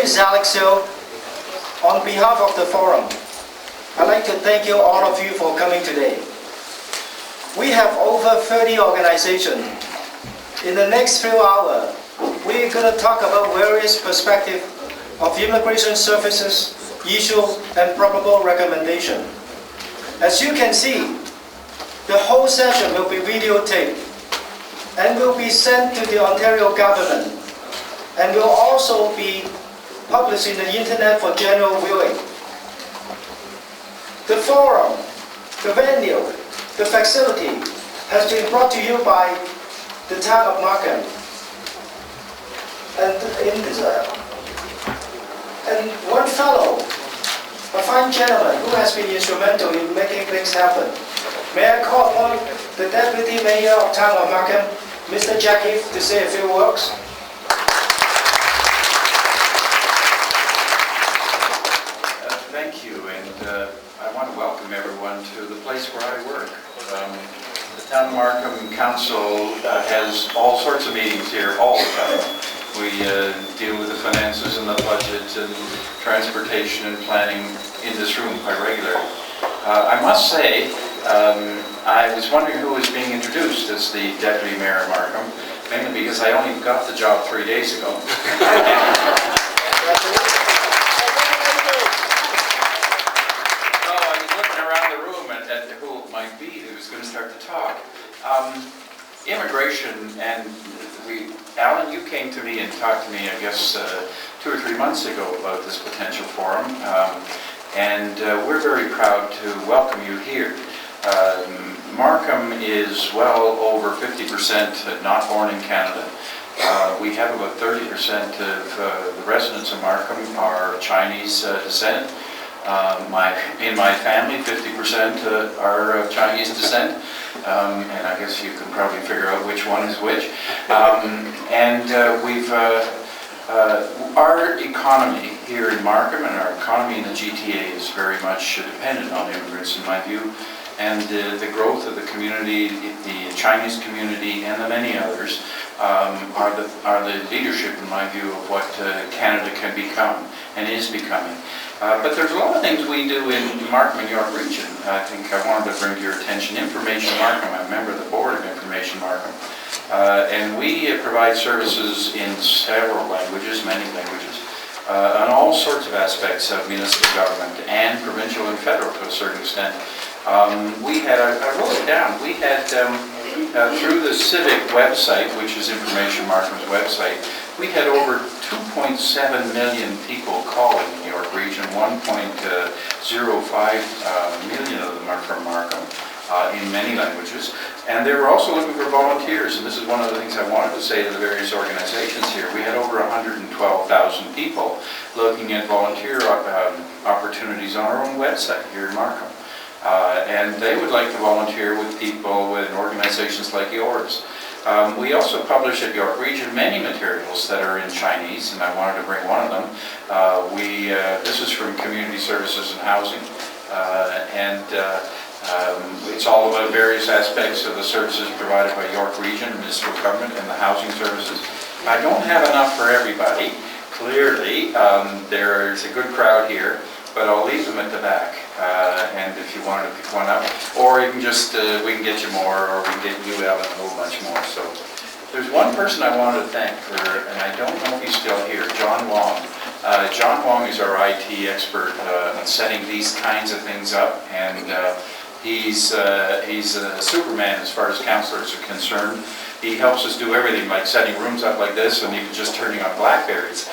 is Alex Hill. On behalf of the forum, I'd like to thank you, all of you, for coming today. We have over 30 organizations. In the next few hours, we're going to talk about various perspectives of immigration services, issues, and probable recommendation. As you can see, the whole session will be videotaped and will be sent to the Ontario government and will also be published in the internet for general viewing. The forum, the venue, the facility has been brought to you by the town of Markham. And one fellow, a fine gentleman who has been instrumental in making things happen. May I call upon the Deputy Mayor of town of Markham, Mr. Jackie, to say a few words. Thank you, and I want to welcome everyone to the place where I work. The Town of Markham Council has all sorts of meetings here all the time. We deal with the finances and the budget and transportation and planning in this room quite regularly. I must say, I was wondering who was being introduced as the Deputy Mayor of Markham, mainly because I only got the job 3 days ago. Going to start to talk. Immigration, and Alan, you came to me and talked to me, I guess, 2 or 3 months ago about this potential forum, and we're very proud to welcome you here. Markham is well over 50% not born in Canada. We have about 30% of the residents of Markham are Chinese descent. In my family, 50% are of Chinese descent, and I guess you can probably figure out which one is which. Our economy here in Markham and our economy in the GTA is very much dependent on immigrants, in my view, and the growth of the community, the Chinese community, and the many others are the leadership, in my view, of what Canada can become and is becoming. But there's a lot of things we do in Markham and York region. I think I wanted to bring to your attention Information Markham. I'm a member of the board of Information Markham. And we provide services in several languages, many languages, on all sorts of aspects of municipal government and provincial and federal to a certain extent. We had, I wrote it down, we had, through the civic website, which is Information Markham's website, we had over 2.7 million people calling in the York region. 1.05 million of them are from Markham in many languages. And they were also looking for volunteers, and this is one of the things I wanted to say to the various organizations here. We had over 112,000 people looking at volunteer opportunities on our own website here in Markham. And they would like to volunteer with people with organizations like yours. We also publish at York Region many materials that are in Chinese, and I wanted to bring one of them. This is from Community Services and Housing, it's all about various aspects of the services provided by York Region, municipal government, and the housing services. I don't have enough for everybody, clearly. There's a good crowd here, but I'll leave them at the back. And if you wanted to pick one up, or you can just, we can get you more, or we can get you out a whole bunch more. So there's one person I wanted to thank for, and I don't know if he's still here, John Wong. John Wong is our IT expert on setting these kinds of things up, and he's a superman as far as counselors are concerned. He helps us do everything, like setting rooms up like this, and even just turning on Blackberries.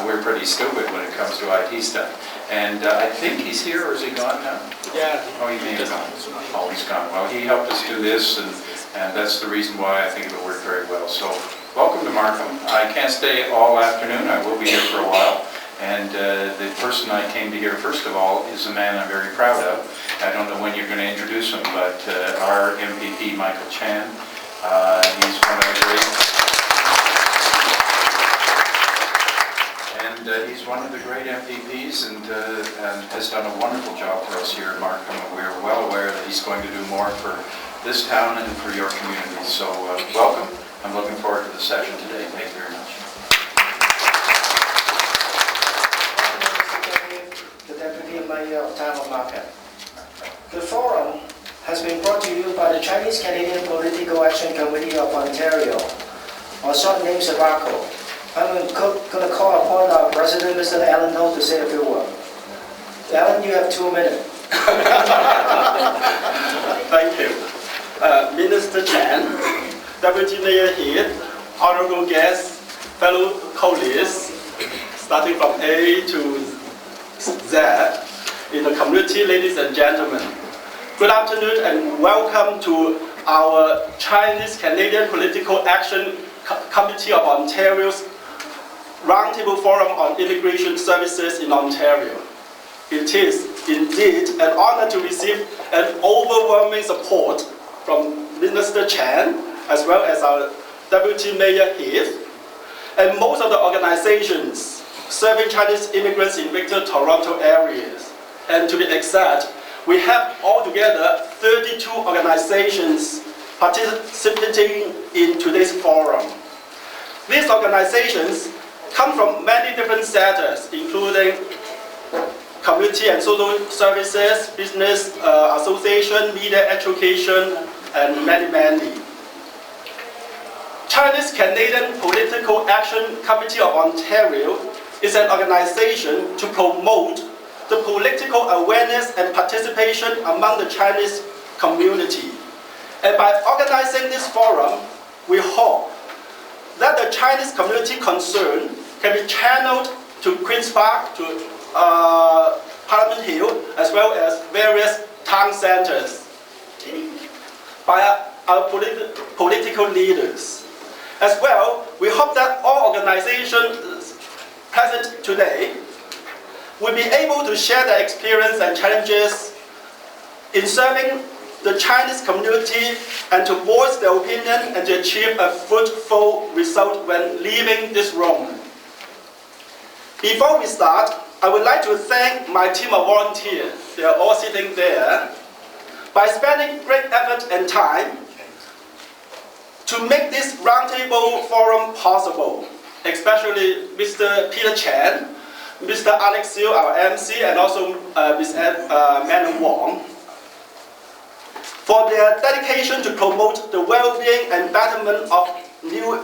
We're pretty stupid when it comes to IT stuff. And I think he's here, or is he gone now? Yeah. Oh, he may have gone. Oh, he's gone. Well, he helped us do this, and that's the reason why I think it'll work very well. So, welcome to Markham. I can't stay all afternoon. I will be here for a while. And the person I came to hear first of all is a man I'm very proud of. I don't know when you're going to introduce him, but our MPP, Michael Chan. He's one of the great, he's one of the great MPPs, and has done a wonderful job for us here at Markham. We're well aware that he's going to do more for this town and for your community. So welcome. I'm looking forward to the session today. Thank you very much. Mayor of Town of Markham. The forum has been brought to you by the Chinese Canadian Political Action Committee of Ontario, or short name CCIQ. I'm going to call upon our President, Mr. Alan Ho, to say a few words. Alan, you have 2 minutes. Thank you. Minister Chan, Deputy Mayor Heath, honorable guests, fellow colleagues, starting from A to Z in the community, ladies and gentlemen. Good afternoon and welcome to our Chinese Canadian Political Action Committee of Ontario's Roundtable Forum on Immigration Services in Ontario. It is indeed an honor to receive an overwhelming support from Minister Chan as well as our Deputy Mayor Heath and most of the organizations serving Chinese immigrants in Greater Toronto areas. And to be exact, we have altogether 32 organizations participating in today's forum. These organizations come from many different sectors, including community and social services, business association, media education, and many. Chinese Canadian Political Action Committee of Ontario is an organization to promote the political awareness and participation among the Chinese community. And by organizing this forum, we hope that the Chinese community concern can be channeled to Queen's Park, to Parliament Hill, as well as various town centers by our political leaders. As well, we hope that all organizations present today will be able to share their experience and challenges in serving the Chinese community and to voice their opinion and to achieve a fruitful result when leaving this room. Before we start, I would like to thank my team of volunteers, they are all sitting there, by spending great effort and time to make this roundtable forum possible, especially Mr. Peter Chan, Mr. Alex Siu, our MC, and also Ms. Manon Wong, for their dedication to promote the well-being and betterment of new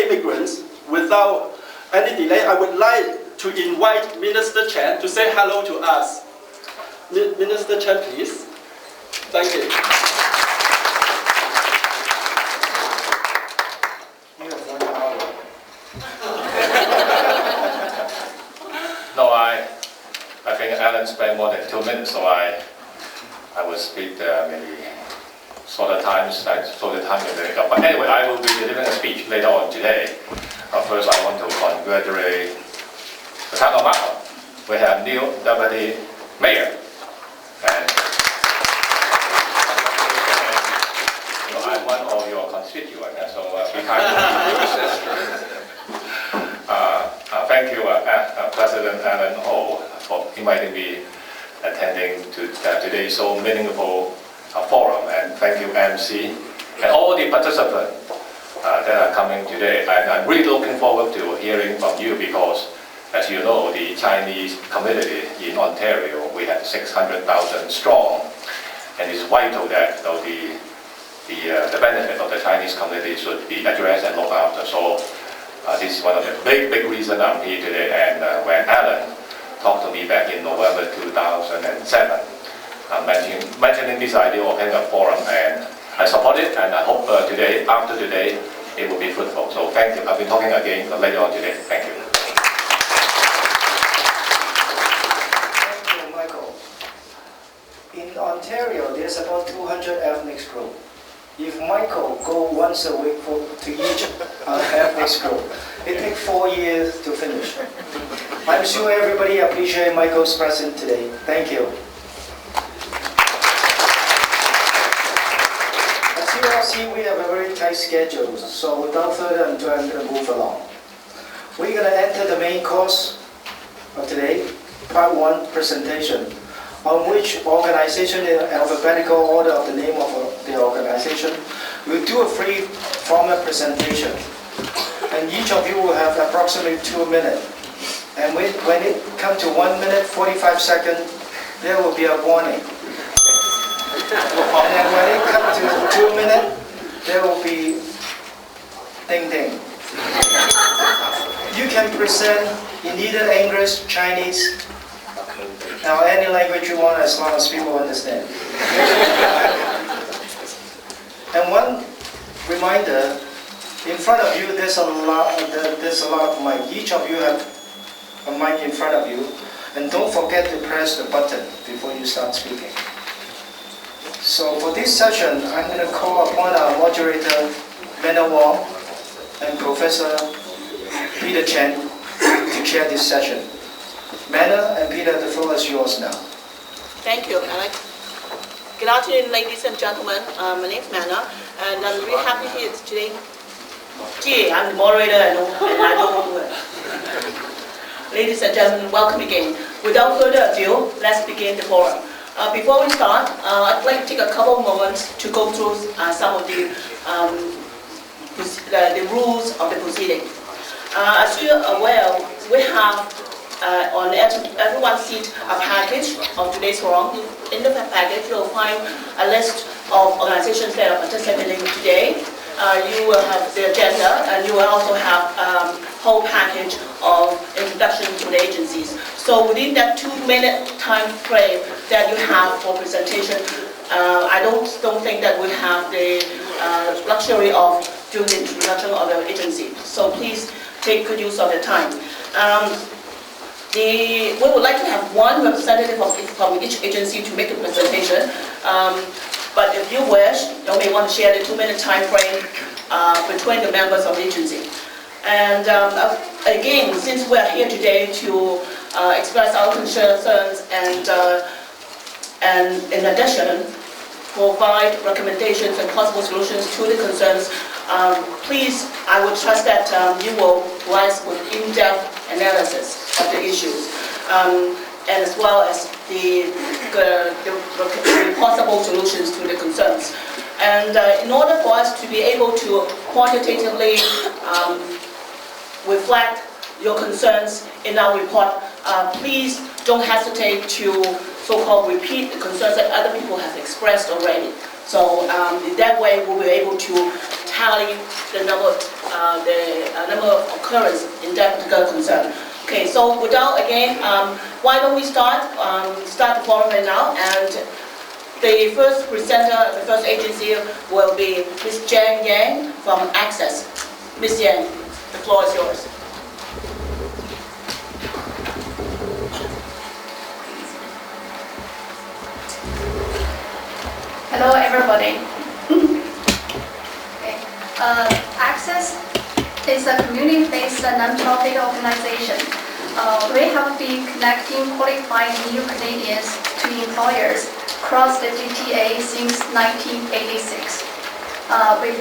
immigrants. Without any delay, I would like to invite Minister Chan to say hello to us. Minister Chan, please. Thank you. No, I think Alan spent more than 2 minutes, so I will speak maybe shorter time. But anyway, I will be delivering a speech later on today. First, I want to congratulate the town of Markham. We have new deputy mayor. And I'm one of your constituents, so be kind to me. Thank you, President Alan Ho, for inviting me attending to today's so meaningful forum, and thank you, MC, and all the participants that are coming today. And I'm really looking forward to hearing from you because, as you know, the Chinese community in Ontario, we have 600,000 strong, and it's vital that the benefit of the Chinese community should be addressed and looked after. So this is one of the big reasons I'm here today. And when Alan talked to me back in November 2007, mentioning this idea of having a forum, and I support it, and I hope today, after today, it will be fruitful. So thank you. I'll be talking again later on today. Thank you. Thank you, Michael. In Ontario, there's about 200 ethnic groups. If Michael go once a week to each ethnic group, it takes 4 years to finish. I'm sure everybody appreciates Michael's presence today. Thank you. As you all see, we have a very tight schedule, so without further ado, I'm going to move along. We're going to enter the main course of today, part 1 presentation, on which organization in alphabetical order of the name of the organization. We'll do a free format presentation. And each of you will have approximately 2 minutes. And when it comes to 1 minute, 45 seconds, there will be a warning. And then when it comes to 2 minutes, there will be ding ding. You can present in either English, Chinese, or any language you want as long as people understand. And one reminder, in front of you there's a lot of mic. Each of you have a mic in front of you. And don't forget to press the button before you start speaking. So for this session, I'm going to call upon our moderator, Mena Wong, and Professor Peter Chen to chair this session. Mena and Peter, the floor is yours now. Thank you, Alex. Good afternoon, ladies and gentlemen. My name is Mena, and I'm really happy here today. Gee, I'm the moderator and I don't do it. Ladies and gentlemen, welcome again. Without further ado, let's begin the forum. Before we start, I'd like to take a couple of moments to go through some of the rules of the proceeding. As you are aware, we have on everyone's seat a package of today's forum. In the package, you'll find a list of organizations that are participating today. You will have the agenda, and you will also have a whole package of introduction to the agencies. So within that 2-minute time frame that you have for presentation, I don't think that we have the luxury of doing the introduction of the agency. So please take good use of the time. We would like to have one representative from each agency to make the presentation. But if you wish, you may want to share the 2-minute time frame between the members of the agency. And again, since we are here today to express our concerns and in addition, provide recommendations and possible solutions to the concerns, please, I would trust that you will provide with in-depth analysis of the issues. And as well as the possible solutions to the concerns. And in order for us to be able to quantitatively reflect your concerns in our report, please don't hesitate to so-called repeat the concerns that other people have expressed already. So in that way, we'll be able to tally the number of occurrence in that particular concern. Okay, so without again, why don't we start the forum right now? And the first presenter, the first agency will be Ms. Jen Yang from Access. Ms. Yang, the floor is yours. Hello, everybody. Okay. Access is a community-based non-profit organization. We have been connecting qualified new Canadians to employers across the GTA since 1986. We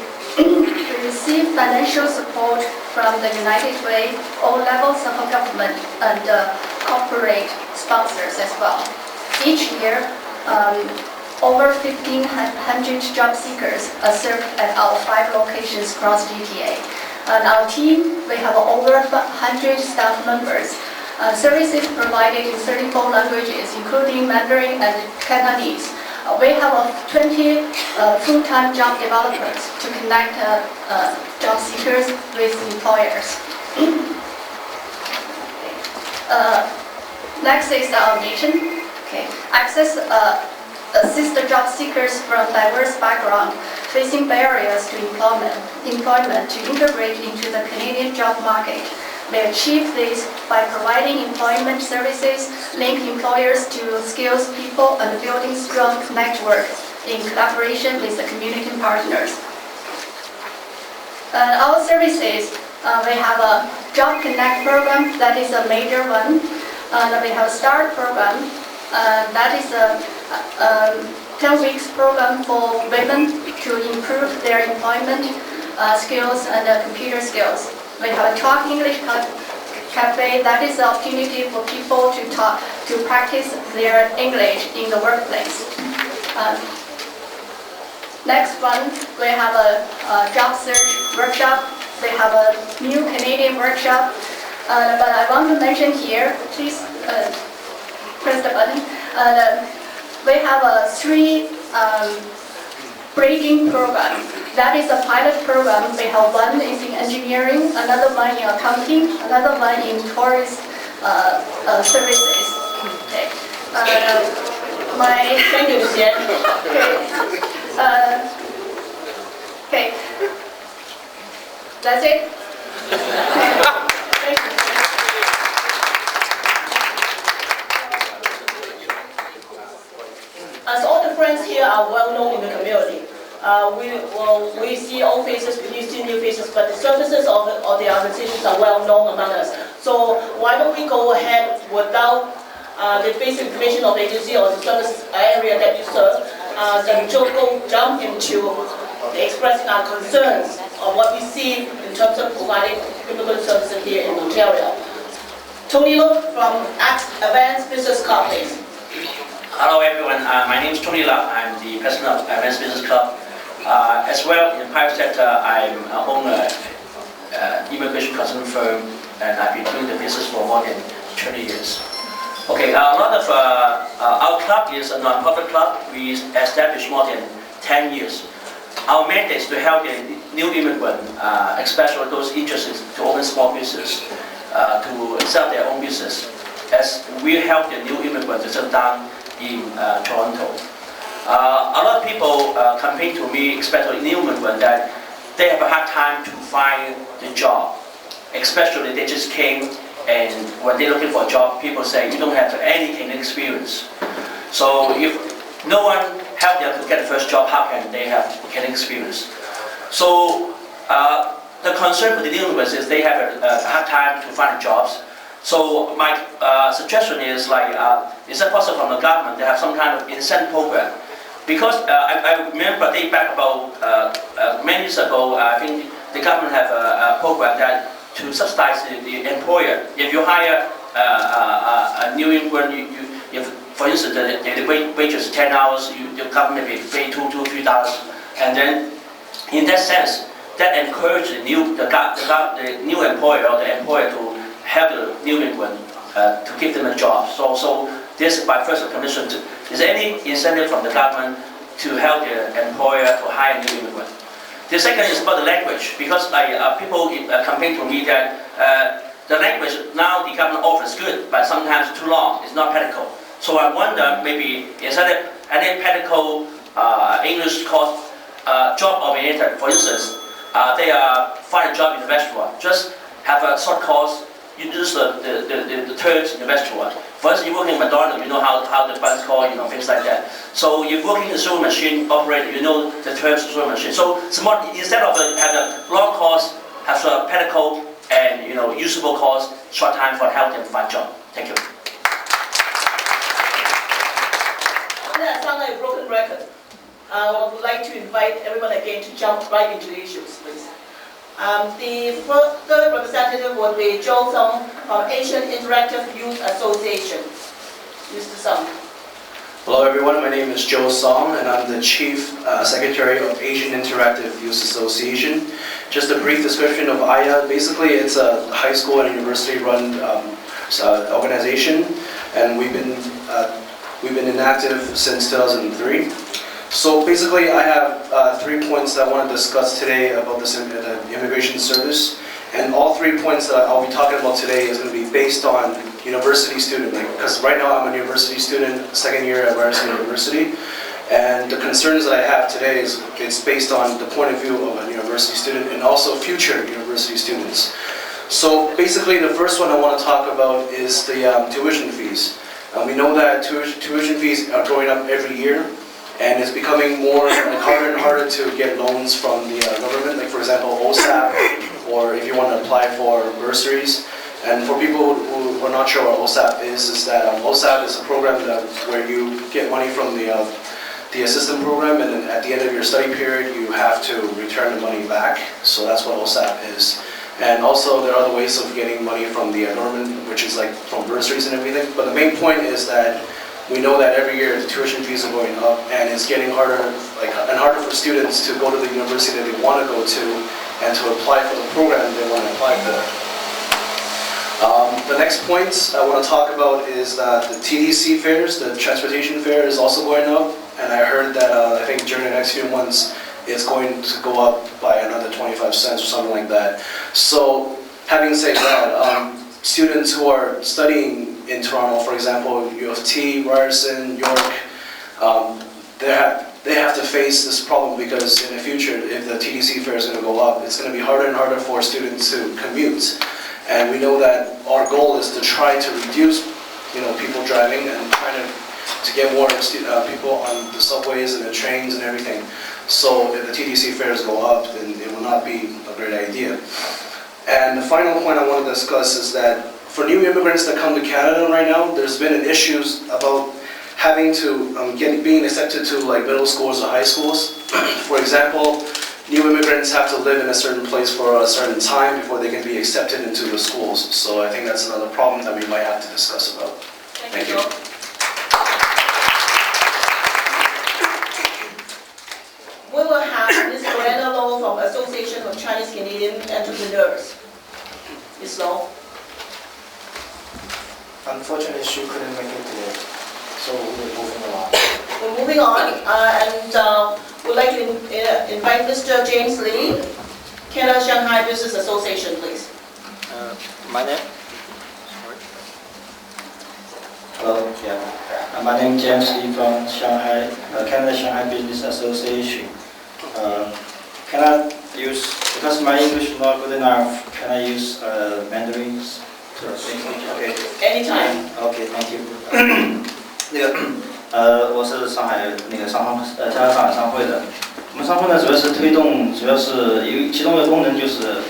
receive financial support from the United Way, all levels of government, and corporate sponsors as well. Each year, over 1,500 job seekers are served at our 5 locations across GTA. On our team, we have over 100 staff members. Services provided in 34 languages, including Mandarin and Cantonese. We have 20 full-time job developers to connect job seekers with employers. Next is our mission. Okay. Access assist the job seekers from diverse backgrounds facing barriers to employment to integrate into the Canadian job market. We achieve this by providing employment services, link employers to skills people, and building strong networks in collaboration with the community partners. Our services, we have a Job Connect program, that is a major one. We have a START program, that is a 10 weeks program for women to improve their employment skills and computer skills. We have a Talk English Cafe, that is an opportunity for people to practice their English in the workplace. Next one, we have a job search workshop. We have a new Canadian workshop, but I want to mention here, please press the button. We have a 3 bridging program. That is a pilot program. We have one is in engineering, another one in accounting, another one in tourist services. Okay. Thank you, Xian. Okay. That's it. Thank you. As all the friends here are well known in the community, we see old faces, we see new faces, but the services of the organizations are well known among us. So why don't we go ahead without the basic information of the agency or the service area that you serve, then jump into expressing our concerns of what we see in terms of providing immigrant services here in Ontario. Tony Lo from Advanced Business Club, please. Hello everyone, my name is Tony Lau. I'm the president of Advanced Business Club. As well, in the private sector, I own an immigration consulting firm, and I've been doing the business for more than 20 years. Okay, a lot of our club is a non-profit club. We established more than 10 years. Our mandate is to help the new immigrant, especially those interested to open small business, to sell their own business, as we help the new immigrants to settle down in Toronto. A lot of people complain to me, especially new immigrants, that they have a hard time to find the job. Especially they just came, and when they're looking for a job, people say you don't have any experience. So if no one helped them to get the first job, how can they have experience? So the concern for the new immigrants is they have a hard time to find jobs. So my suggestion is is it possible from the government to have some kind of incentive program? Because I remember day back about many years ago, I think the government have a program that to subsidize the employer. If you hire a new immigrant, if for instance the wage is 10 hours, the government may pay $2 to $3, and then in that sense, that encourages the new employer or the employer to help the new immigrant to give them a job. So this by first commission. Is there any incentive from the government to help the employer to hire a new immigrant? The second is about the language, because people complain to me that the language now the government offers good, but sometimes too long. It's not practical. So I wonder maybe is there any practical English course job oriented? For instance, they find a job in a restaurant. Just have a short course. You use the terms in the restaurant. For instance, you work in McDonald's, you know how the buns call, things like that. So you're working in a sewing machine operator, you know the terms of sewing machine. So instead of having a long course, have a practical and usable course, short time for help them find job. Thank you. That sounds like a broken record. I would like to invite everyone again to jump right into the issues, please. The third representative would be Joe Song from Asian Interactive Youth Association. Mr. Song. Hello everyone, my name is Joe Song and I'm the Chief Secretary of Asian Interactive Youth Association. Just a brief description of AYA. Basically it's a high school and university run organization, and we've been inactive since 2003. So basically I have 3 points that I want to discuss today about the immigration service, and all 3 points that I'll be talking about today is going to be based on university student, because right now I'm a university student, second year at Ryerson University, and the concerns that I have today it's based on the point of view of a university student and also future university students. So basically the first one I want to talk about is the tuition fees. We know that tuition fees are going up every year, and it's becoming more harder and harder to get loans from the government, like for example OSAP, or if you want to apply for bursaries. And for people who are not sure what OSAP is that OSAP is a program where you get money from the assistant program, and then at the end of your study period you have to return the money back. So that's what OSAP is. And also there are other ways of getting money from the government, which is like from bursaries and everything. But the main point is that we know that every year the tuition fees are going up, and it's getting harder and harder for students to go to the university that they want to go to and to apply for the program they want to apply for. The next point I want to talk about is that the TDC fares, the transportation fare, is also going up. And I heard that I think during the next few months, it's going to go up by another 25 cents or something like that. So, having said that, students who are studying in Toronto, for example, U of T, Ryerson, York, they have to face this problem because in the future, if the TDC fare is going to go up, it's going to be harder and harder for students to commute. And we know that our goal is to try to reduce, people driving and trying to get more people on the subways and the trains and everything. So if the TDC fares go up, then it will not be a great idea. And the final point I want to discuss is that for new immigrants that come to Canada right now, there's been an issues about having to being accepted to like middle schools or high schools. For example, new immigrants have to live in a certain place for a certain time before they can be accepted into the schools. So I think that's another problem that we might have to discuss about. Thank you. We will have Ms. Joanna Low from Association of Chinese Canadian Entrepreneurs. Ms. Low. Unfortunately, she couldn't make it today, so we're moving along. We're moving on, and we'd like to invite Mr. James Lee, Canada Shanghai Business Association, please. My name? Hello, my name is James Lee from Shanghai, Canada Shanghai Business Association. Can I use, because my English is not good enough, can I use Mandarin? Okay. Anytime. Okay, thank you. 我是上海加拿大上海商会的。我们商会呢，主要是推动，其中一个功能就是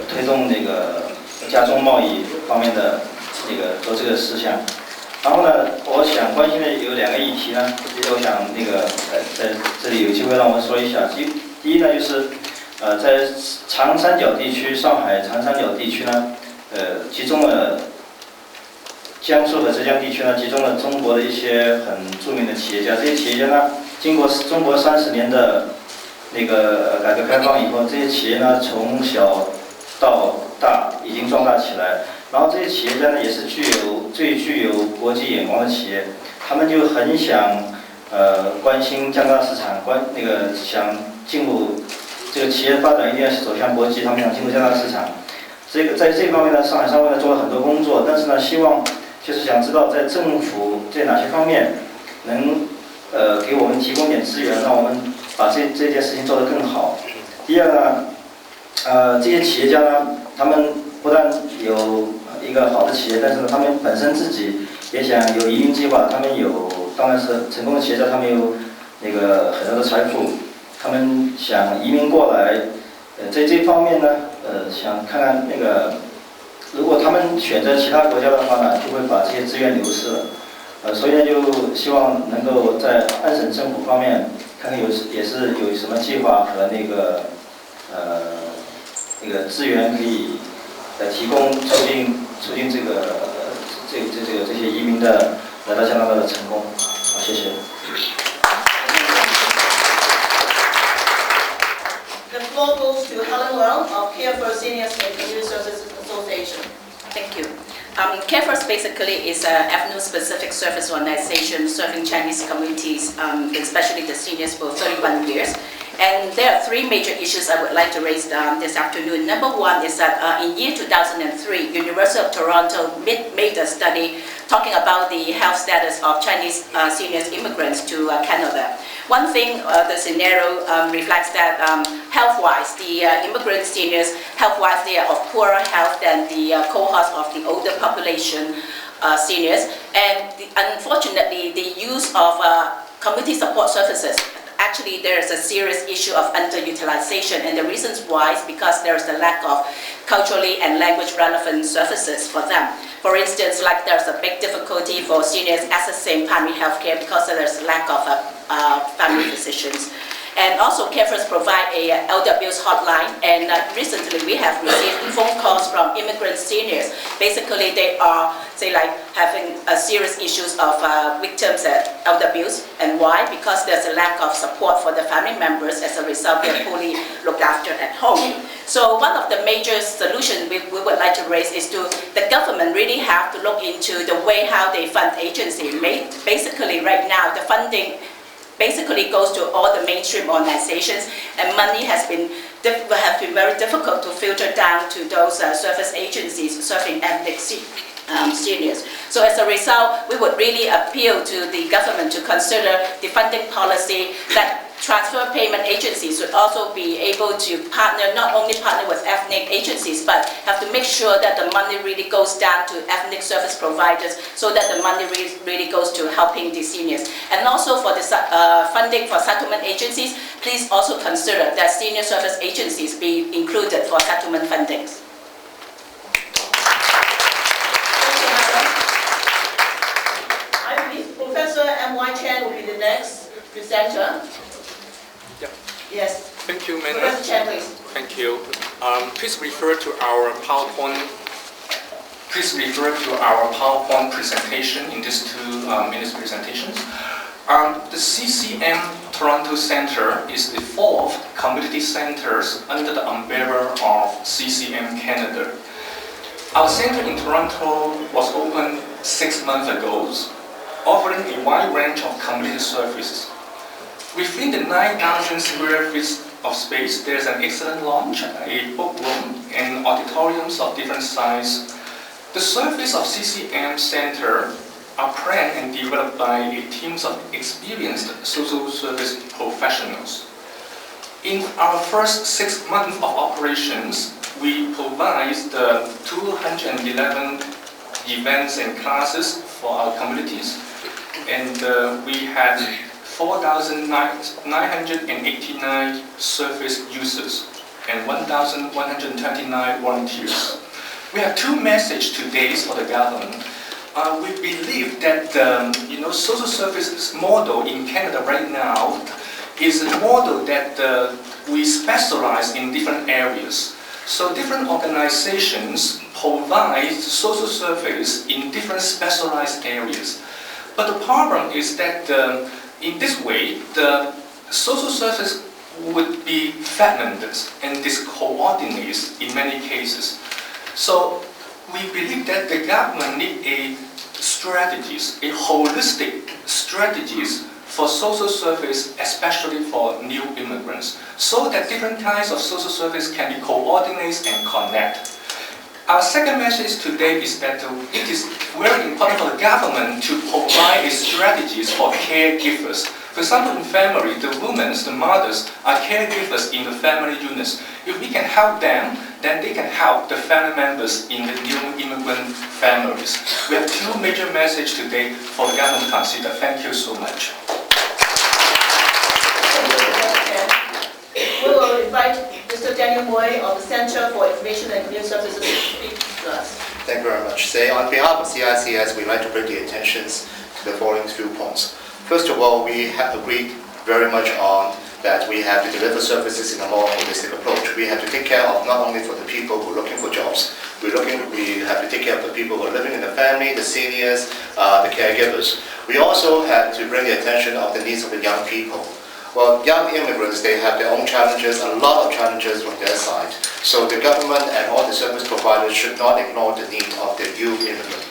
推动那个加中贸易方面的做这个事项。然后呢，我想关心的有2个议题呢，我想在这里有机会让我说一下。第一呢，就是在长三角地区，上海长三角地区呢，集中了江苏和浙江地区呢，集中了中国的一些很著名的企业家。这些企业家呢，经过中国30年的改革开放以后，这些企业呢，从小到大已经壮大起来。然后这些企业家呢，也是最具有国际眼光的企业，他们就很想关心加拿大市场，想进入这个企业发展一定要走向国际，他们想进入加拿大市场。在这方面呢，上海商会呢做了很多工作，但是呢，希望就是想知道在政府在哪些方面能给我们提供点资源，让我们把这件事情做得更好。第二呢，这些企业家呢，他们不但有一个好的企业，但是呢，他们本身自己也想有移民计划，他们当然是成功的企业家，他们有很多的财富，他们想移民过来，在这方面呢，想看看如果他们选择其他国家的话呢，就会把这些资源流失了，所以呢，就希望能够在安省政府方面看看也是有什么计划和资源可以提供促进这些移民的来到加拿大的成功。好，谢谢。The floor goes to Helen Well of Care for Seniors and Community Services Association. Thank you. Care First basically is an ethno-specific service organization serving Chinese communities, especially the seniors, for 31 years. And there are 3 major issues I would like to raise this afternoon. Number 1 is that in year 2003, University of Toronto made a study talking about the health status of Chinese seniors immigrants to Canada. One thing, the scenario reflects that health-wise, the immigrant seniors, health-wise, they are of poorer health than the cohorts of the older population seniors. And unfortunately, the use of community support services, actually there is a serious issue of underutilization, and the reasons why is because there is a lack of culturally and language relevant services for them. For instance, like there's a big difficulty for seniors accessing primary health care because there's a lack of family physicians. And also CAFRS provide a elder abuse hotline, and recently we have received phone calls from immigrant seniors. Basically they are, say like, having serious issues of victims of elder abuse. And why? Because there's a lack of support for the family members. As a result, they're poorly looked after at home. So one of the major solutions we would like to raise is the government really have to look into the way how they fund agency. Basically right now the funding basically goes to all the mainstream organizations, and money has been very difficult to filter down to those service agencies serving ethnic seniors. So as a result, we would really appeal to the government to consider the funding policy that transfer payment agencies would also be able to not only partner with ethnic agencies, but have to make sure that the money really goes down to ethnic service providers, so that the money really goes to helping the seniors. And also for the funding for settlement agencies, please also consider that senior service agencies be included for settlement fundings. I believe Professor M.Y. Chen will be the next presenter. Yes. Thank you, Madam. Professor Chen, please. Thank you. Please refer to our PowerPoint. Please refer to our PowerPoint presentation in these 2 minutes presentations. The CCM Toronto Centre is the 4th community centres under the umbrella of CCM Canada. Our centre in Toronto was opened 6 months ago, offering a wide range of community services. Within the 9,000 square feet of space, there's an excellent lounge, a book room, and auditoriums of different sizes. The service of CCM Centre are planned and developed by a team of experienced social service professionals. In our first 6 months of operations, we provide the 211 events and classes for our communities, and we had 4,989 service users and 1,129 volunteers. We have 2 messages today for the government. We believe that the social services model in Canada right now is a model that we specialize in different areas. So different organizations provide social service in different specialized areas. But the problem is that in this way, the social service would be fragmented and discoordinated in many cases. So we believe that the government needs a holistic strategies for social service, especially for new immigrants, so that different kinds of social service can be coordinated and connected. Our second message today is that it is very important for the government to provide strategies for caregivers. For example, in family, the women, the mothers, are caregivers in the family units. If we can help them, then they can help the family members in the new immigrant families. We have 2 major messages today for the government to consider. Thank you so much. We will invite Mr. Daniel Moy of the Center for Information and Community Services to speak to us. Thank you very much. On behalf of CICS, we'd like to bring the attention to the following few points. First of all, we have agreed very much on that we have to deliver services in a more holistic approach. We have to take care of not only for the people who are looking for jobs, we have to take care of the people who are living in the family, the seniors, the caregivers. We also have to bring the attention of the needs of the young people. Well, young immigrants, they have their own challenges, a lot of challenges from their side. So the government and all the service providers should not ignore the need of the youth immigrant.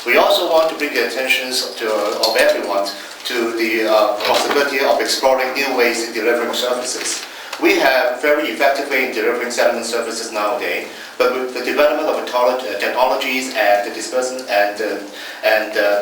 We also want to bring the attention of everyone to the possibility of exploring new ways in delivering services. We have very effective way in delivering settlement services nowadays, but with the development of technologies and the disbursement and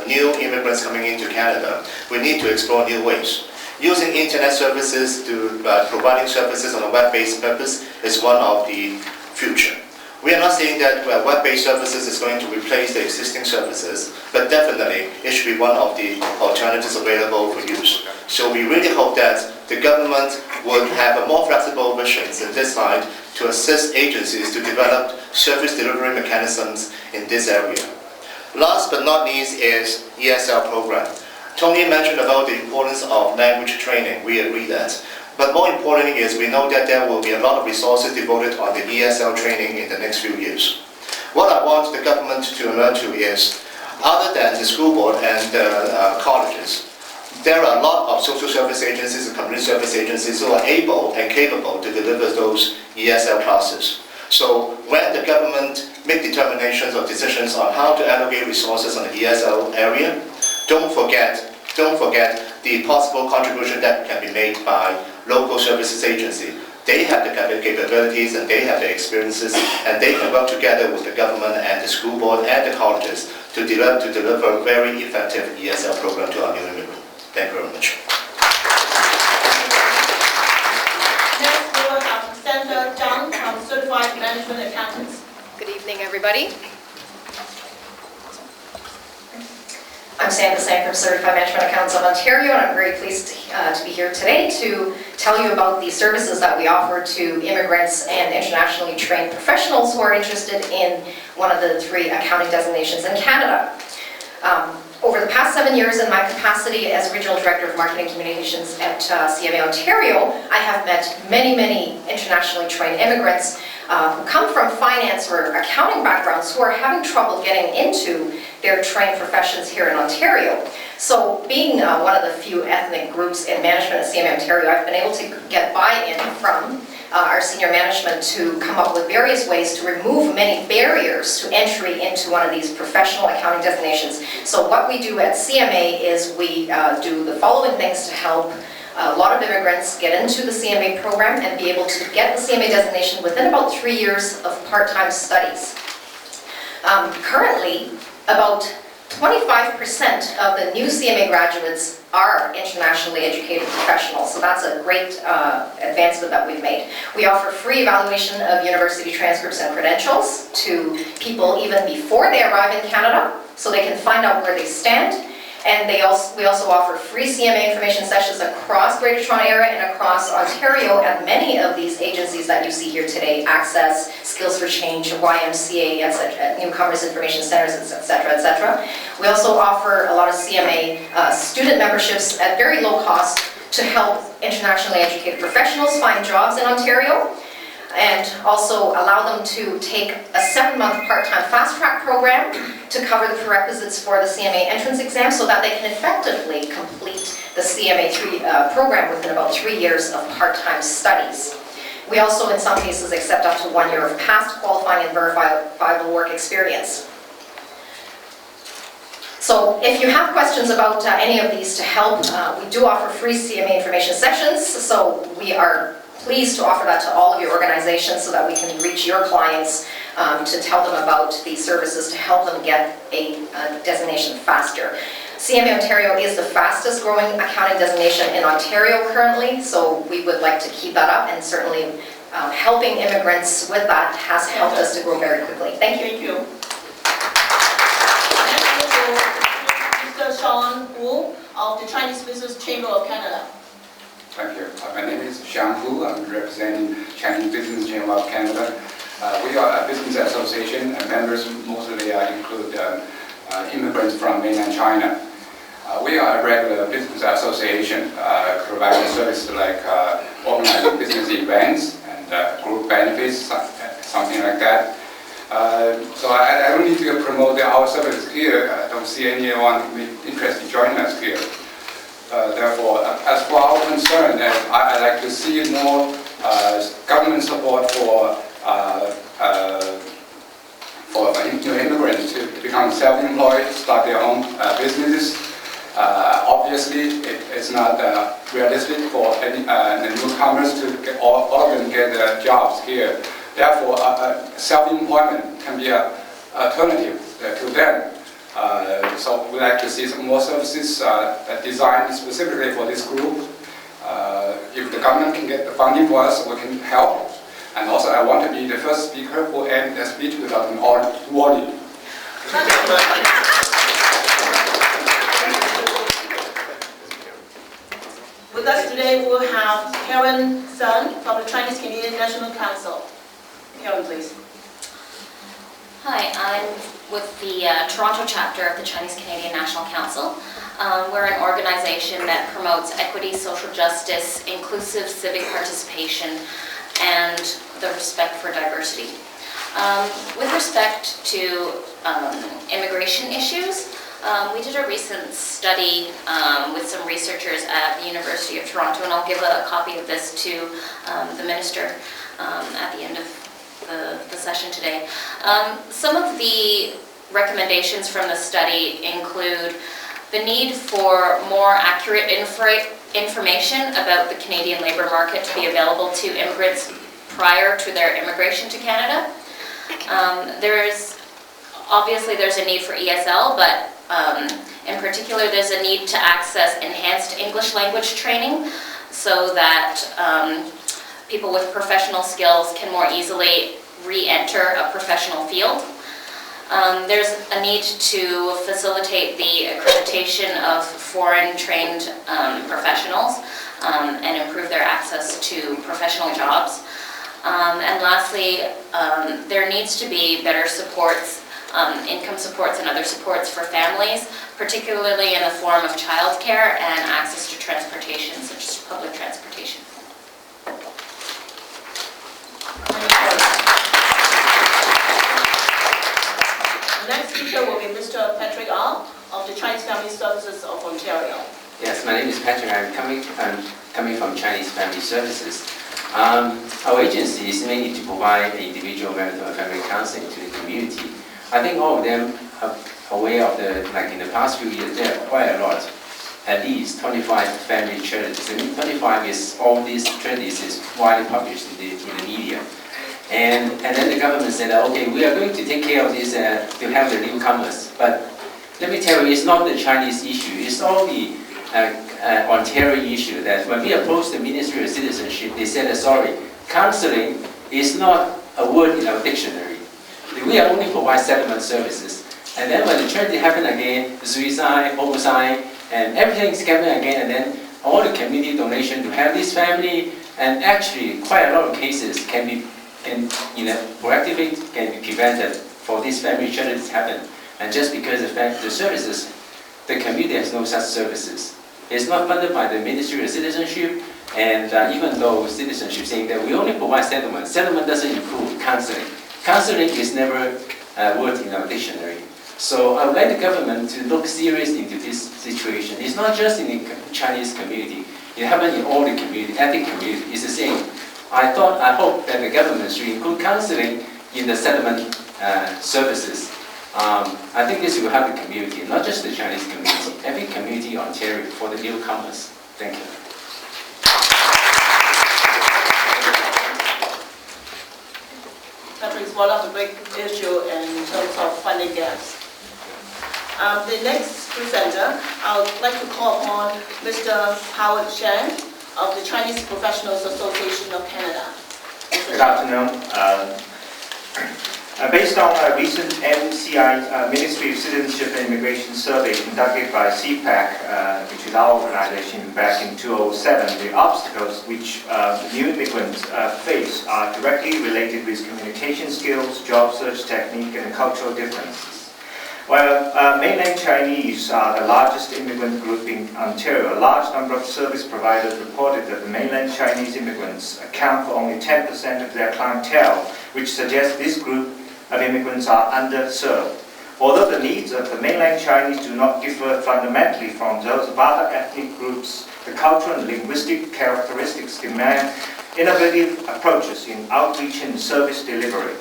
new immigrants coming into Canada, we need to explore new ways. Using internet services to providing services on a web-based purpose is one of the future. We are not saying that web-based services is going to replace the existing services, but definitely it should be one of the alternatives available for use. So we really hope that the government would have a more flexible visions in this side to assist agencies to develop service delivery mechanisms in this area. Last but not least is ESL program. Tony mentioned about the importance of language training. We agree that. But more importantly is we know that there will be a lot of resources devoted on the ESL training in the next few years. What I want the government to alert to is, other than the school board and colleges, there are a lot of social service agencies and community service agencies who are able and capable to deliver those ESL classes. So when the government make determinations or decisions on how to allocate resources on the ESL area, don't forget the possible contribution that can be made by local services agency. They have the capabilities and they have the experiences, and they can work together with the government and the school board and the colleges to deliver very effective ESL program to our new immigrants. Thank you very much. Next, we will have Sandra Zhang from Certified Management Accountants. Good evening, everybody. I'm Sandra Sang from Certified Management Accountants of Ontario, and I'm very pleased to be here today to tell you about the services that we offer to immigrants and internationally trained professionals who are interested in one of the 3 accounting designations in Canada. Over the past 7 years in my capacity as Regional Director of Marketing Communications at CMA Ontario, I have met many internationally trained immigrants who come from finance or accounting backgrounds who are having trouble getting into their trained professions here in Ontario. So being one of the few ethnic groups in management at CMA Ontario, I've been able to get buy-in from our senior management to come up with various ways to remove many barriers to entry into one of these professional accounting designations. So what we do at CMA is we do the following things to help a lot of immigrants get into the CMA program and be able to get the CMA designation within about 3 years of part-time studies. Currently, about 25% of the new CMA graduates are internationally educated professionals, so that's a great advancement that we've made. We offer free evaluation of university transcripts and credentials to people even before they arrive in Canada, so they can find out where they stand. And we also offer free CMA information sessions across Greater Toronto Area and across Ontario at many of these agencies that you see here today: Access, Skills for Change, YMCA, etc., Newcomers Information Centers, etc., etc. We also offer a lot of CMA student memberships at very low cost to help internationally educated professionals find jobs in Ontario, and also allow them to take a 7-month part-time fast-track program to cover the prerequisites for the CMA entrance exam so that they can effectively complete the CMA program within about 3 years of part-time studies. We also, in some cases, accept up to 1 year of past qualifying and verifiable work experience. So if you have questions about any of these to help, we do offer free CMA information sessions, so we are pleased to offer that to all of your organizations so that we can reach your clients to tell them about these services to help them get a designation faster. CMA Ontario is the fastest growing accounting designation in Ontario currently, so we would like to keep that up, and certainly helping immigrants with that has helped us to grow very quickly. Thank you. Thank you. Next, Mr. Sean Wu of the Chinese Business Chamber of Canada. Thank you. My name is Xiang Hu. I'm representing Chinese Business Chamber of Canada. We are a business association, and members mostly include immigrants from mainland China. We are a regular business association, providing services like organizing business events and group benefits, something like that. So I don't need to promote our services here. I don't see anyone interested in joining us here. Therefore, as for our concern, I'd like to see more government support for new immigrants to become self-employed, start their own businesses. Obviously, it's not realistic for any, the newcomers to get all of them get jobs here. Therefore, self-employment can be an alternative to them. So we'd like to see some more services designed specifically for this group. If the government can get the funding for us, we can help. And also, I want to be the first speaker who ended the speech without an warning. With us today, we'll have Karen Sun from the Chinese Canadian National Council. Karen, please. Hi, I'm with the Toronto chapter of the Chinese Canadian National Council. We're an organization that promotes equity, social justice, inclusive civic participation, and the respect for diversity. With respect to immigration issues, we did a recent study with some researchers at the University of Toronto, and I'll give a copy of this to the Minister at the end of the session today. Some of the recommendations from the study include the need for more accurate information about the Canadian labor market to be available to immigrants prior to their immigration to Canada. Obviously there's a need for ESL, but in particular there's a need to access enhanced English language training so that people with professional skills can more easily re-enter a professional field. There's a need to facilitate the accreditation of foreign-trained professionals and improve their access to professional jobs. And lastly, there needs to be better supports, income supports and other supports for families, particularly in the form of childcare and access to transportation, such as public transportation. The next speaker will be Mr. Patrick Al of the Chinese Family Services of Ontario. Yes, my name is Patrick. I'm coming from Chinese Family Services. Our agency is mainly to provide individual marital and family counseling to the community. I think all of them are aware of like in the past few years, there are quite a lot, at least 25 family charities. And 25 is all these charities is widely published in the media. And then the government said, okay, we are going to take care of this to have the newcomers. But let me tell you, it's not the Chinese issue. It's all the Ontario issue that when we approached the Ministry of Citizenship, they said, sorry, counseling is not a word in our dictionary. We only provide settlement services. And then when the tragedy happened again, suicide, homicide, and everything is happening again, and then all the community donation to have this family, and actually quite a lot of cases can be proactively can be prevented for these family tragedies happen. And just because the services, the community has no such services. It's not funded by the Ministry of Citizenship, and even though citizenship saying that we only provide settlement, settlement doesn't include counseling. Counseling is never a word in our dictionary. So I would like the government to look seriously into this situation. It's not just in the Chinese community. It happens in all the community, ethnic community. It's the same. I hope that the government should include counseling in the settlement services. I think this will help the community, not just the Chinese community, every community in Ontario for the newcomers. Thank you. Patrick is one of the big issues in terms of funding gaps. The next presenter, I would like to call upon Mr. Howard Shan of the Chinese Professionals Association of Canada. Good afternoon. Based on a recent MCI Ministry of Citizenship and Immigration survey conducted by CPAC, which is our organization back in 2007, the obstacles which new immigrants face are directly related with communication skills, job search technique, and cultural differences. While mainland Chinese are the largest immigrant group in Ontario, a large number of service providers reported that the mainland Chinese immigrants account for only 10% of their clientele, which suggests this group of immigrants are underserved. Although the needs of the mainland Chinese do not differ fundamentally from those of other ethnic groups, the cultural and linguistic characteristics demand innovative approaches in outreach and service delivery.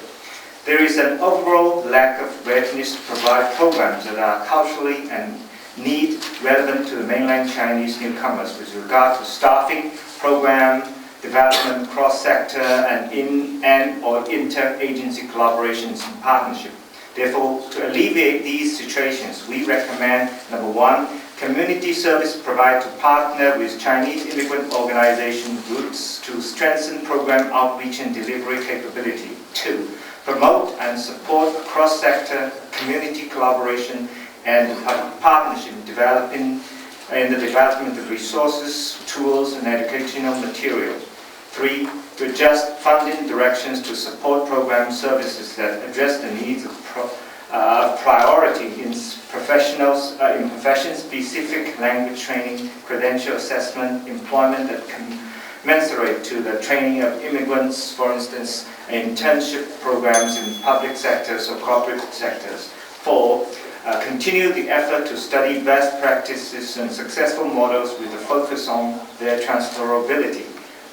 There is an overall lack of readiness to provide programs that are culturally and need relevant to the mainland Chinese newcomers with regard to staffing, program development, cross-sector and or inter-agency collaborations and partnership. Therefore, to alleviate these situations, we recommend, number one, community service providers to partner with Chinese immigrant organization groups to strengthen program outreach and delivery capability. Two, promote and support cross-sector community collaboration and partnership in the development of resources, tools, and educational materials. 3, to adjust funding directions to support program services that address the needs of priority in profession-specific language training, credential assessment, employment that commensurate to the training of immigrants, for instance, internship programs in public sectors or corporate sectors. 4, continue the effort to study best practices and successful models with a focus on their transferability.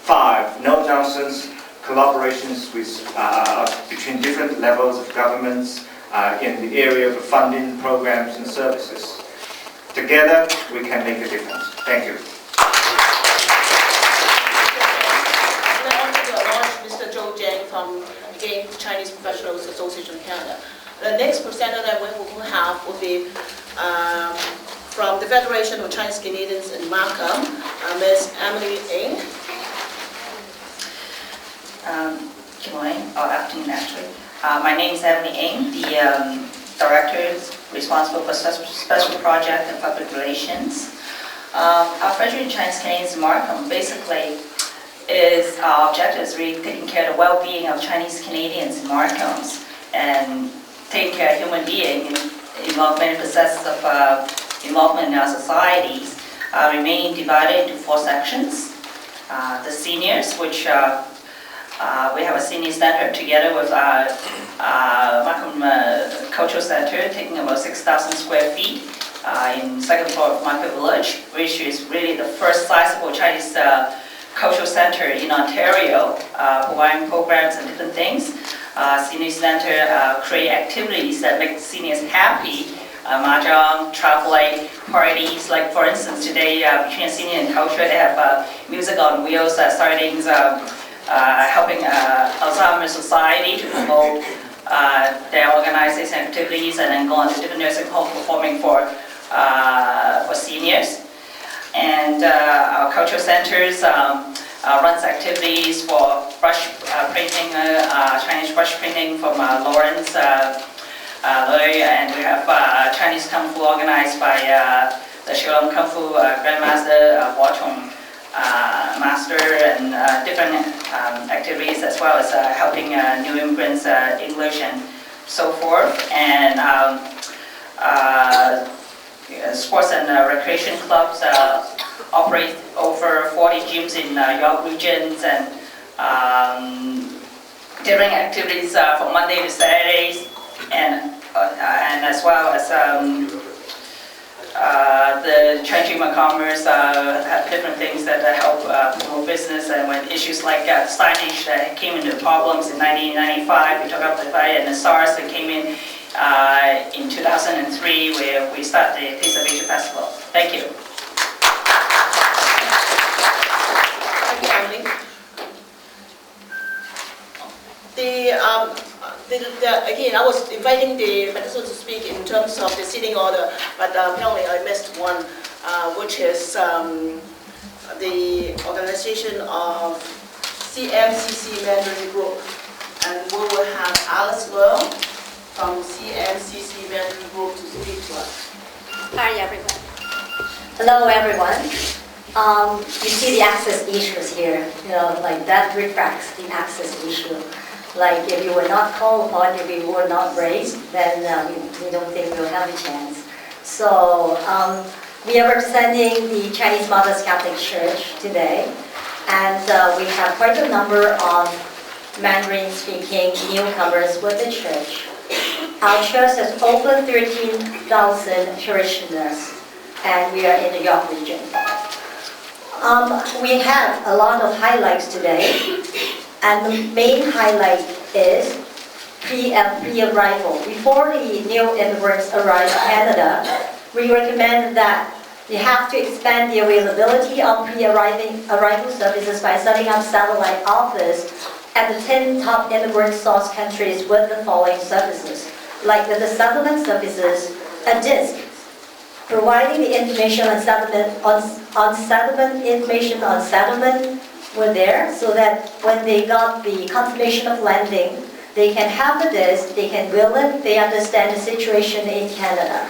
5, no-nonsense collaborations between different levels of governments in the area of funding programs and services. Together, we can make a difference. Thank you. Mr. Zhou Jiang from the Chinese Professionals Association of Canada. The next presenter that we will have will be from the Federation of Chinese Canadians in Markham, Ms. Emily Ng. Good morning, or afternoon actually. My name is Emily Ng, the Director responsible for Special Project and Public Relations. Our Federation of Chinese Canadians in Markham basically is our objective is really taking care of the well-being of Chinese Canadians in Markhams and taking care of human beings involved many facets of involvement in our societies, remaining divided into 4 sections. The seniors, which we have a senior center together with Markham Cultural Center, taking about 6,000 square feet in second floor of Market Village, which is really the first sizable Chinese cultural center in Ontario, providing programs and different things. Senior Center create activities that make seniors happy, mahjong, traveling, parties. Like for instance, today between senior and culture, they have music on wheels, starting helping Alzheimer's Society to promote their organization activities, and then go on to different nursing homes performing for seniors. And our cultural centers runs activities for brush printing, Chinese brush printing from Lawrence, and we have Chinese Kung Fu organized by the Shilong Kung Fu Grandmaster Hua Chong Master, and different activities as well as helping new immigrants English and so forth. And sports and recreation clubs operate over 40 gyms in York regions, and different activities from Monday to Saturdays, and as well as the Chinese Chamber of Commerce have different things that help promote business. And when issues like signage that came into problems in 1995, we took up the fight, and the SARS that came in 2003, where we started the Taste of Asia Festival. Thank you. Thank you, Emily. Again, I was inviting the participants to speak in terms of the seating order, but apparently I missed one, which is the organization of CMCC Mandarin Group. And we will have Alice Leung from CMCC Mandarin Group to speak to us. Hi, everyone. Hello, everyone. You see the access issues here, like that reflects the access issue. Like if you were not called upon, if you were not raised, then we don't think we'll have a chance. So we are representing the Chinese Mothers Catholic Church today, and we have quite a number of Mandarin-speaking newcomers with the church. Our church has over 13,000 parishioners, and we are in the York region. We have a lot of highlights today. And the main highlight is pre-arrival. Before the new immigrants arrive in Canada, we recommend that you have to expand the availability of pre-arrival services by setting up satellite office at the 10 top immigrant source countries with the following services. Like with the settlement services, a disc providing the information on settlement, on settlement information on settlement were there, so that when they got the confirmation of landing, they can have the disc, they can will it, they understand the situation in Canada.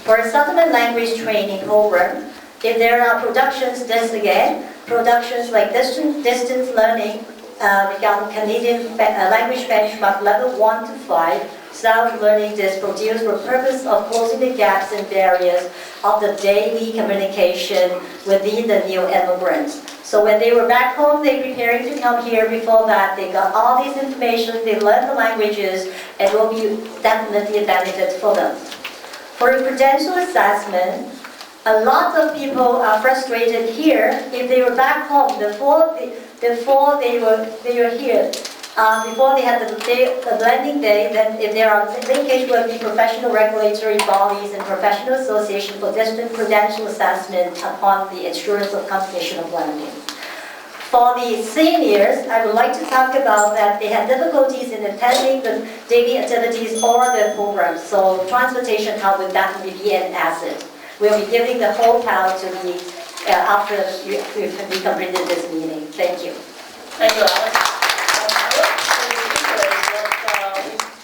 For a settlement language training program, if there are productions discs again, productions like distance learning regarding Canadian language benchmark level 1 to 5, self-learning is produced for the purpose of closing the gaps and barriers of the daily communication within the new immigrants. So when they were back home, they preparing to come here. Before that, they got all this information, they learned the languages, and will be definitely a benefit for them. For the credential assessment, a lot of people are frustrated here. If they were back home before they were here, before they had the landing day, then if there are linkage with the professional regulatory bodies and professional association for distant credential assessment upon the assurance of completion of landing. For the seniors, I would like to talk about that they had difficulties in attending the daily activities or the programs, so transportation help would definitely be an asset. We'll be giving the whole power to the after we completed this meeting. Thank you. Thank you, Alex.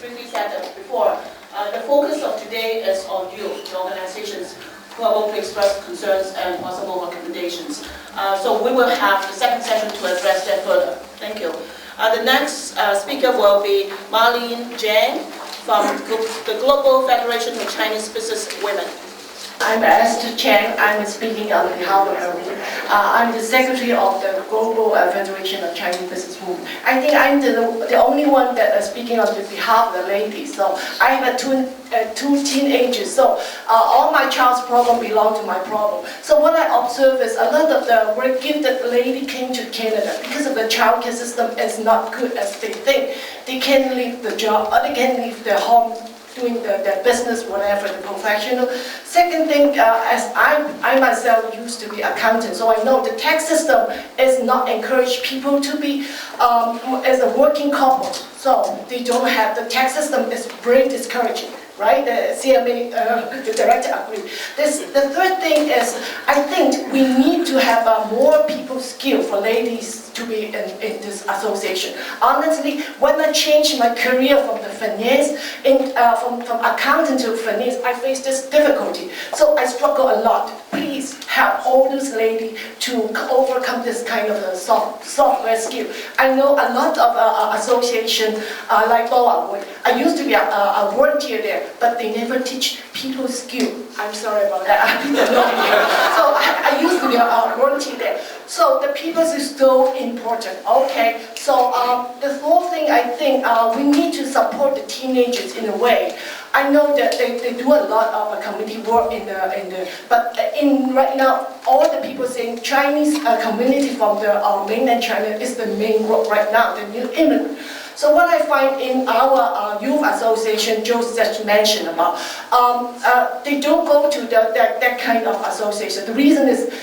We said before, the focus of today is on you, the organizations who are going to express concerns and possible recommendations. So we will have the second session to address that further. Thank you. The next speaker will be Marlene Zhang from the Global Federation of Chinese Business Women. I'm Esther Chang. I'm speaking on behalf of her. I'm the secretary of the Global Federation of Chinese Business Women. I think I'm the only one that is speaking on behalf of the ladies. So I have two teenagers. So all my child's problem belong to my problem. So what I observe is a lot of the work-gifted lady came to Canada because of the childcare system is not good as they think. They can't leave the job or they can't leave their home doing their business, whatever, the professional. Second thing, as I myself used to be accountant, so I know the tax system is not encourage people to be as a working couple. So they don't have, the tax system is very discouraging. Right, the CMA, the director agreed. The third thing is, I think we need to have more people skilled for ladies to be in this association. Honestly, when I changed my career from the finance, from accountant to finance, I faced this difficulty. So I struggle a lot. Please help all those ladies to overcome this kind of software skill. I know a lot of associations like Boa. I used to be a volunteer there, but they never teach people skill. I'm sorry about that. So I used to be a volunteer there. So the people is so important. Okay. So the fourth thing, I think we need to support the teenagers in a way. I know that they do a lot of community work but right now all the people saying Chinese community from the mainland China is the main work right now, the new immigrant. So what I find in our youth association, Joe just mentioned about, they don't go to that kind of association. The reason is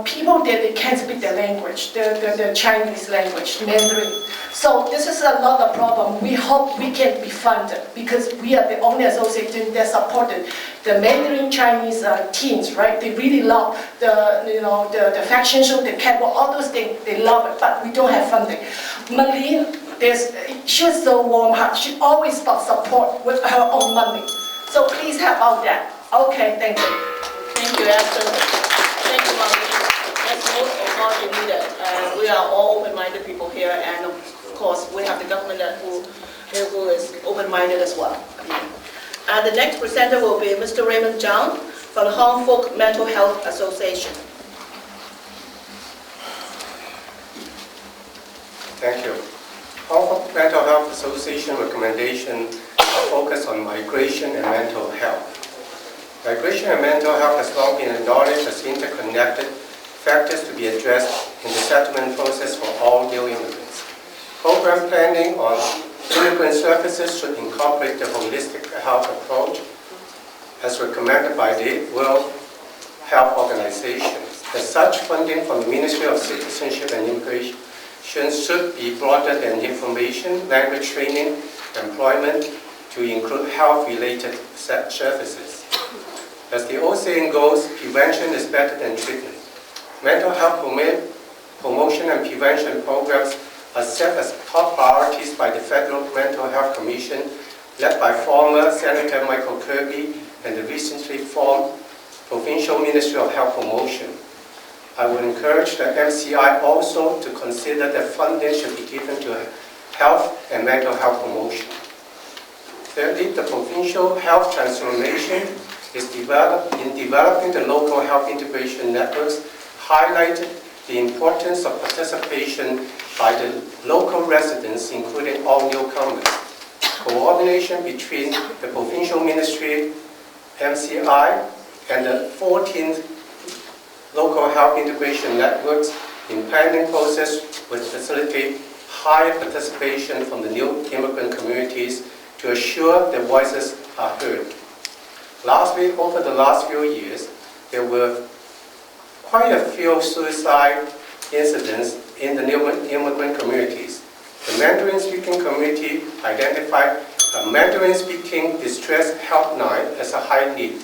people there, they can't speak their language, the Chinese language, Mandarin. So this is a lot of problem. We hope we can be funded because we are the only association that supported the Mandarin Chinese teens, right? They really love the fashion show, the catwalk, all those things, they love it, but we don't have funding. Marlene, she was so warm heart. She always got support with her own money. So please help out that. Okay, thank you. Thank you, Esther. Thank you, Marlene. That's most of all you needed. We are all open-minded people here, and of course, we have the government who is open-minded as well. The next presenter will be Mr. Raymond Zhang from the Hong Folk Mental Health Association. Thank you. Hong Kong Mental Health Association recommendation are focused on migration and mental health. Migration and mental health has long been acknowledged as interconnected factors to be addressed in the settlement process for all new immigrants. Program planning on immigrant services should incorporate the holistic health approach as recommended by the World Health Organization. As such, funding from the Ministry of Citizenship and Immigration should be broader than information, language training, employment, to include health-related services. As the old saying goes, prevention is better than treatment. Mental health promotion and prevention programs are set as top priorities by the Federal Mental Health Commission, led by former Senator Michael Kirby and the recently formed Provincial Ministry of Health Promotion. I would encourage the MCI also to consider that funding should be given to health and mental health promotion. Thirdly, the provincial health transformation is developing the local health integration networks, highlighted the importance of participation by the local residents, including all newcomers. Coordination between the provincial ministry, MCI, and the 14 local health integration networks in planning process would facilitate higher participation from the new immigrant communities to assure their voices are heard. Lastly, over the last few years, there were quite a few suicide incidents in the new immigrant communities. The Mandarin-speaking community identified a Mandarin-speaking distress helpline as a high need.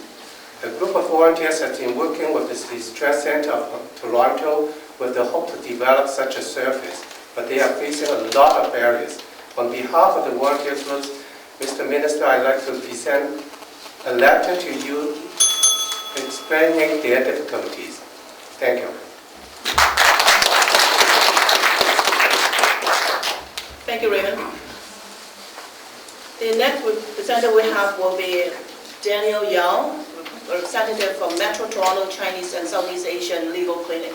A group of volunteers has been working with the Distress Center of Toronto with the hope to develop such a service, but they are facing a lot of barriers. On behalf of the volunteer groups, Mr. Minister, I'd like to present a letter to you explaining their difficulties. Thank you. Thank you, Raymond. The next representative we have will be Daniel Yao, representative from Metro Toronto Chinese and Southeast Asian Legal Clinic.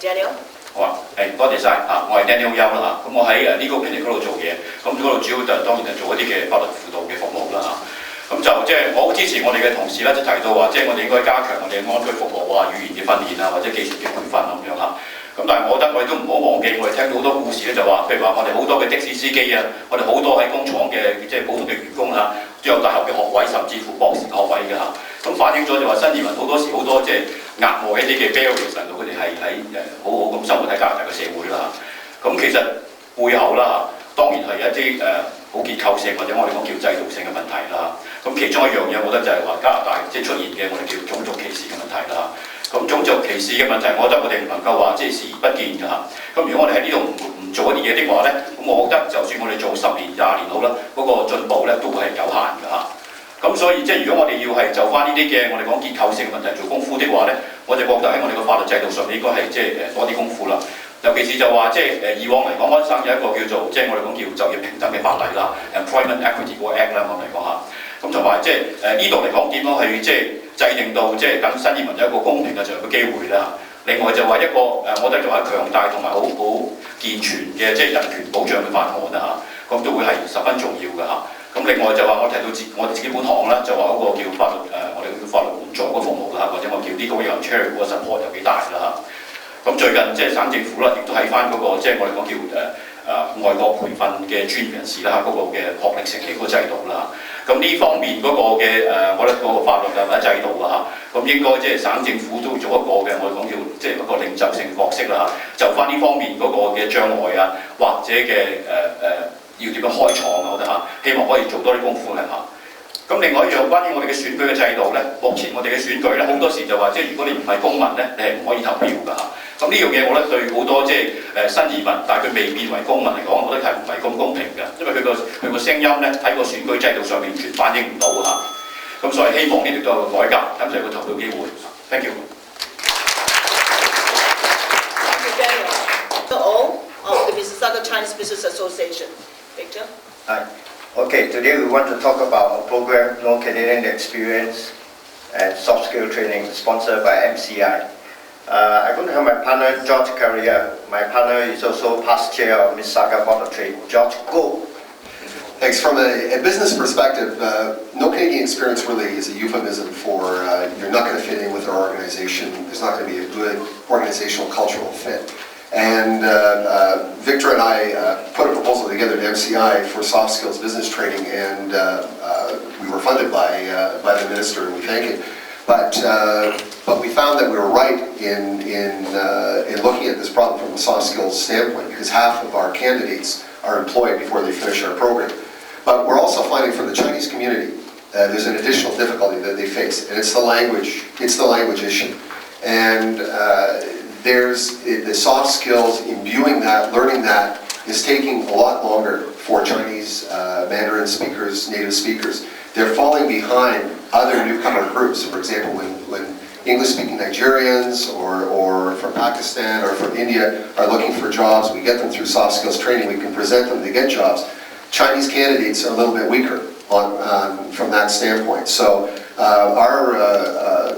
Daniel? 好啊，多謝晒啊！我係 Daniel Yao 啦嚇，咁我喺Legal Clinic 嗰度做嘢，咁嗰度主要就當然係做一啲嘅法律輔導嘅服務啦嚇。咁就即係我好支持我哋嘅同事咧，就提到話，即係我哋應該加強我哋嘅安居服務啊、語言嘅訓練啊，或者技術嘅培訓咁樣嚇。咁但係我覺得我哋都唔好忘記，我哋聽到好多故事咧，就話譬如話我哋好多嘅的士司機啊，我哋好多喺工廠嘅即係普通嘅員工啊，都有大學嘅學位，甚至乎博士學位嘅嚇。咁反映咗就話新移民好多時好多即係額外一啲嘅 barriers 令到佢哋係喺好好咁生活喺加拿大嘅社會啦嚇。咁其實背後啦，當然係一啲好結構性或者我哋講叫制度性嘅問題啦。咁其中一樣嘢，我覺得就係話加拿大即係出現嘅我哋叫種族歧視嘅問題啦。咁種族歧視嘅問題，我覺得我哋唔能夠話即係視而不見㗎嚇。咁如果我哋喺呢度唔做一啲嘢的話咧，咁我覺得就算我哋做10年、20年好啦，嗰個進步咧都會係有限㗎嚇。咁所以即係如果我哋要係就翻呢啲嘅我哋講結構性問題做功夫的話咧，我哋覺得喺我哋個法律制度上面應該係即係多啲功夫啦。尤其是就話即係以往嚟講，安省有一個叫做即係我哋講叫就業平等嘅法例啦 ，Employment Equity Act 啦，我嚟講下。咁同埋即係呢度嚟講點樣去即係制定到即係等新移民有一個公平嘅就業嘅機會啦。另外就話一個我覺得就話強大同埋好健全嘅即係人權保障嘅法案啦嚇，咁都會係十分重要嘅嚇。咁另外就話我提到我哋自己本行啦，就話嗰個叫法律我哋叫法律援助嗰個服務啦，或者我叫呢個有 charitable 嗰個 support 有幾大啦嚇。咁最近即係省政府啦，亦都喺翻嗰個即係我哋講叫外國培訓嘅專業人士啦嗰個嘅學歷成績嗰個制度啦。咁呢方面嗰個嘅我覺得嗰個法律或者制度啊嚇，咁應該即係省政府都做一個嘅我哋講叫即係一個領袖性角色啦嚇，就翻呢方面嗰個嘅障礙啊，或者嘅要點樣開創啊，我覺得嚇，希望可以做多啲功夫咧嚇。咁另外一樣關於我哋嘅選舉嘅制度咧，目前我哋嘅選舉咧好多時就話，即係如果你唔係公民咧，你係唔可以投票㗎嚇。咁呢樣嘢我覺得對好多即係新移民，但係佢未變為公民嚟講，我覺得係唔係咁公平嘅，因為佢個聲音咧喺個選舉制度上面完全反映唔到嚇。咁所以希望呢度都有個改革，咁就有個投票機會。Thank you. Thank you, Daniel. So all of the Mississauga Chinese Business Association. Victor? Hi. Okay, today we want to talk about a program, No Canadian Experience and Soft Skill Training, sponsored by MCI. I'm going to have my partner, George Carrier. My partner is also past chair of Mississauga Board of Trade. George, go. Thanks. From a business perspective, no Canadian experience really is a euphemism for you're not going to fit in with our organization. There's not going to be a good organizational cultural fit. And Victor and I put a proposal together to MCI for soft skills business training, and we were funded by the minister, and we thank him. But we found that we were right in looking at this problem from a soft skills standpoint, because half of our candidates are employed before they finish our program. But we're also finding from the Chinese community there's an additional difficulty that they face, and it's the language issue. And there's the soft skills, imbuing that, learning that, is taking a lot longer for Chinese Mandarin speakers, native speakers. They're falling behind other newcomer groups. For example, when English-speaking Nigerians or from Pakistan or from India are looking for jobs. We get them through soft skills training. We can present them to get jobs. Chinese candidates are a little bit weaker from that standpoint. So our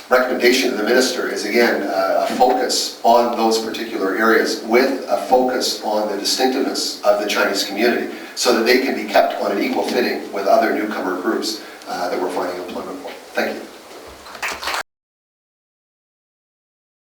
recommendation to the minister is, again, a focus on those particular areas with a focus on the distinctiveness of the Chinese community so that they can be kept on an equal footing with other newcomer groups that we're finding employment for. Thank you.